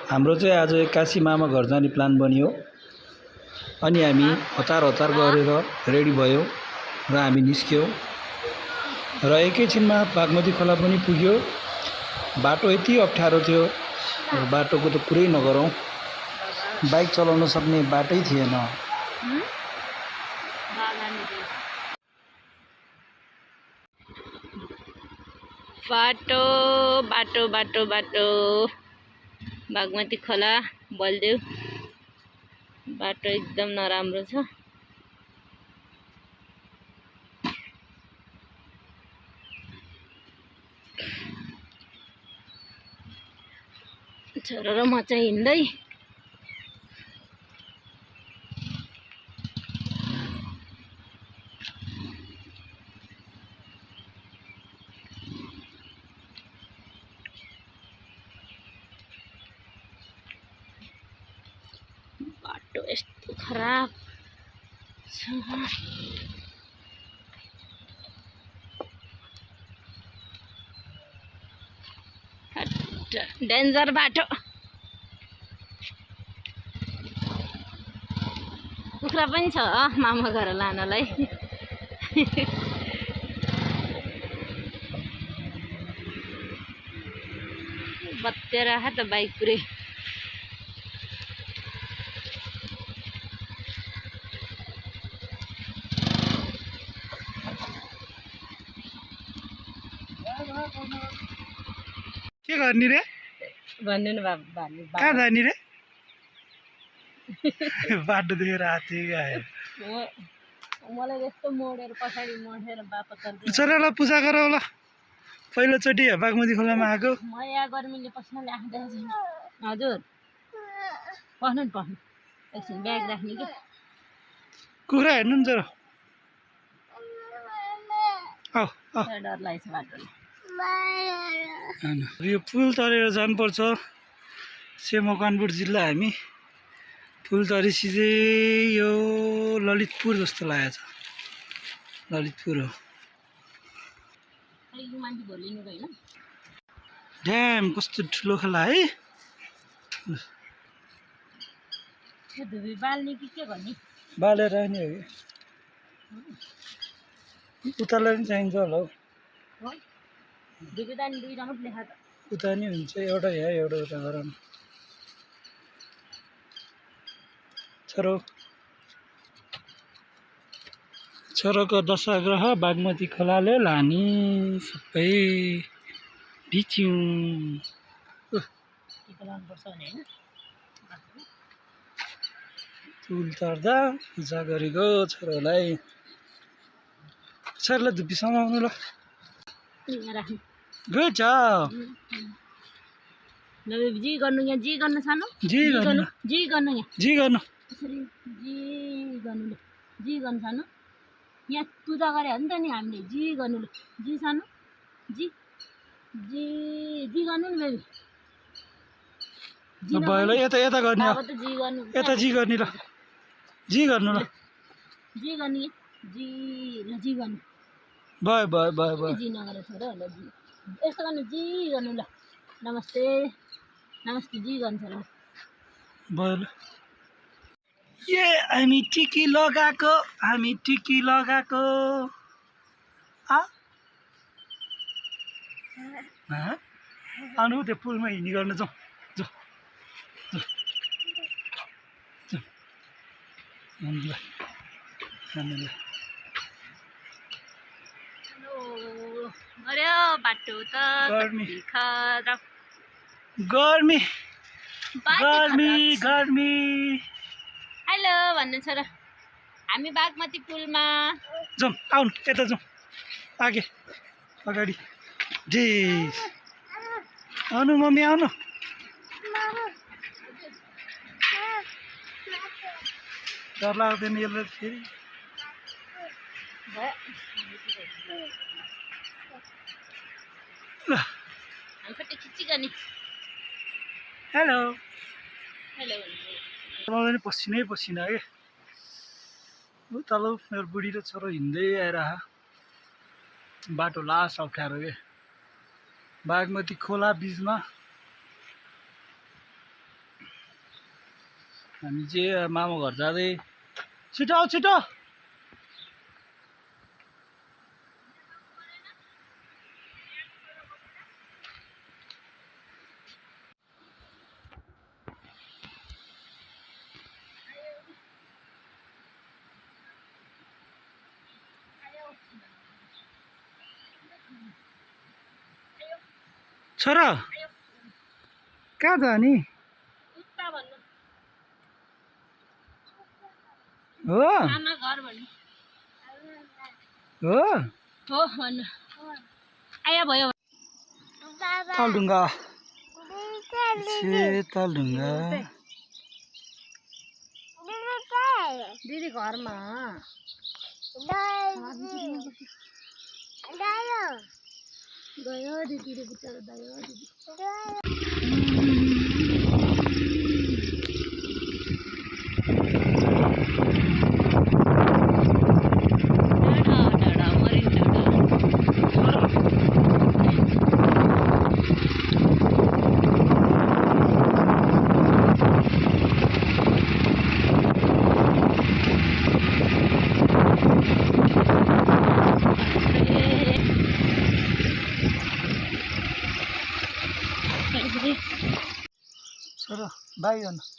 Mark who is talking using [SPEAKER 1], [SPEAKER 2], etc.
[SPEAKER 1] हाम्रो चाहिँ आज काशी मामा घर जाने प्लान बन्यो अनि हामी हतार गरेर रेडी भयौँ र हामी निस्क्यौँ र एकैछिनमा बागमती खोला पनि पुग्यो। बाटो यति अप्ठ्यारो थियो, बाटोको त कुरै नगरौँ, बाइक चलाउन सक्ने बाटै थिएन।
[SPEAKER 2] बाटो बाटो बाटो बाटो बागमती खोला बलदेव बाटो एकदम नराम्रो छ। छोरो र म चाहिँ हिँड्दै बाटो यस्तो खराब छ। डेन्जर बाटो। कुखुरा पनि छ मामा घर लानलाई। बत्तेर त बाइक पुरै।
[SPEAKER 1] के गर्ने रे?
[SPEAKER 2] भन्नु न बाबा,
[SPEAKER 1] कहाँ जाने रे? बाटो देखेर आएको आयो।
[SPEAKER 2] मलाई यस्तो मोडेर पछाडि मोडेर बापा तर्दै
[SPEAKER 1] छोरालाई पूजा गर होला। पहिलोचोटि बागमती खोलामा आएको।
[SPEAKER 2] म यहाँ गर्मीले पस्नले आँख्दै छैन। हजुर पस्नु नि पस्नु, एकछिन ब्याग राख्ने कि।
[SPEAKER 1] कुखुरा हेर्नु नि छोरा।
[SPEAKER 2] डर लागेछ बाटोले।
[SPEAKER 1] यो पुल तरेर जानुपर्छ। सेमकनपुर जिल्ला हामी पुल तरी सिधै यो ललितपुर जस्तो लागेको छ। ललितपुर हो। ड्याम कस्तो ठुलो खोला है।
[SPEAKER 2] धुबी बाल्ने कि के गर्ने?
[SPEAKER 1] बालेर नि हो कि उतालाई पनि चाहिन्छ होला हौ।
[SPEAKER 2] धुबी दानी दुईटा मात्रै लेखा त।
[SPEAKER 1] उता नि हुन्छ, एउटा यहाँ एउटा उता गरौँ। छोरोको दशाग्रह बागमती खोलाले लाने सबै ढिच्यौँ। पुल तर्दा पूजा गरेको छोरोलाई। छोरालाई धुप्पी समाउनु ल। गुड जब।
[SPEAKER 2] जी गर्नु, यहाँ जी गर्नु सानो,
[SPEAKER 1] जी गर्नु,
[SPEAKER 2] जी गर्नु, यहाँ
[SPEAKER 1] जी गर्नु,
[SPEAKER 2] यसरी जी गर्नु ल, जी गर्नु सानो। यहाँ पूजा गरे हो नि त नि हामीले, जी गर्नु ल, जी सानो, जी जी जी गर्नु नि बेबी।
[SPEAKER 1] भयो ल। यता यता गर्ने हो,
[SPEAKER 2] जी गर्नु,
[SPEAKER 1] यता जी गर्ने ल, जी गर्नु ल,
[SPEAKER 2] जी गर्ने, जी ल, जी गर्नु।
[SPEAKER 1] भयो भयो भयो भयो।
[SPEAKER 2] जी नगरेर छोरा ल, जी यस्तो गर्नु, जी गर्नु ल। नमस्ते नमस्ते, जी गर्नु छोरा।
[SPEAKER 1] भयो ल। ये हामी टिकी लगाएको, हामी टिकी लगाएको। आउनु त्यो पुलमा हिँडी गर्न जाउँ।
[SPEAKER 2] अरे बाटो त
[SPEAKER 1] गर्मी
[SPEAKER 2] खराब,
[SPEAKER 1] गर्मी गर्मी गर्मी।
[SPEAKER 2] हेलो भन्नु छोरा, हामी बागमती पुलमा
[SPEAKER 1] जाउँ। आउनु यता जाउँ, आगे अगाडि। डिस आउनु मम्मी आउनु। डर लाग्दैन यसलाई फेरि।
[SPEAKER 2] खिची गर्ने।
[SPEAKER 1] हेलो
[SPEAKER 2] हेलो
[SPEAKER 1] मलाई नि पसिनै पसिना के। तल मेरो बुढी र छोरो हिँड्दै आएर बाटो लास अप्ठ्यारो के। बागमती खोला बीचमा हामी चाहिँ मामा घर जाँदै छिटो आऊ छिटो। छोरा कहाँ जाने
[SPEAKER 2] उता भन्नु
[SPEAKER 1] हो
[SPEAKER 2] आमा घर भन्नु
[SPEAKER 1] हो
[SPEAKER 2] हो भन्नु आया भयो
[SPEAKER 1] तालढुङ्गा तालढुङ्गा
[SPEAKER 2] दिदी घरमा गयो दिदीले बिचरा गयो दिदी
[SPEAKER 1] छोरा बाई गर्नु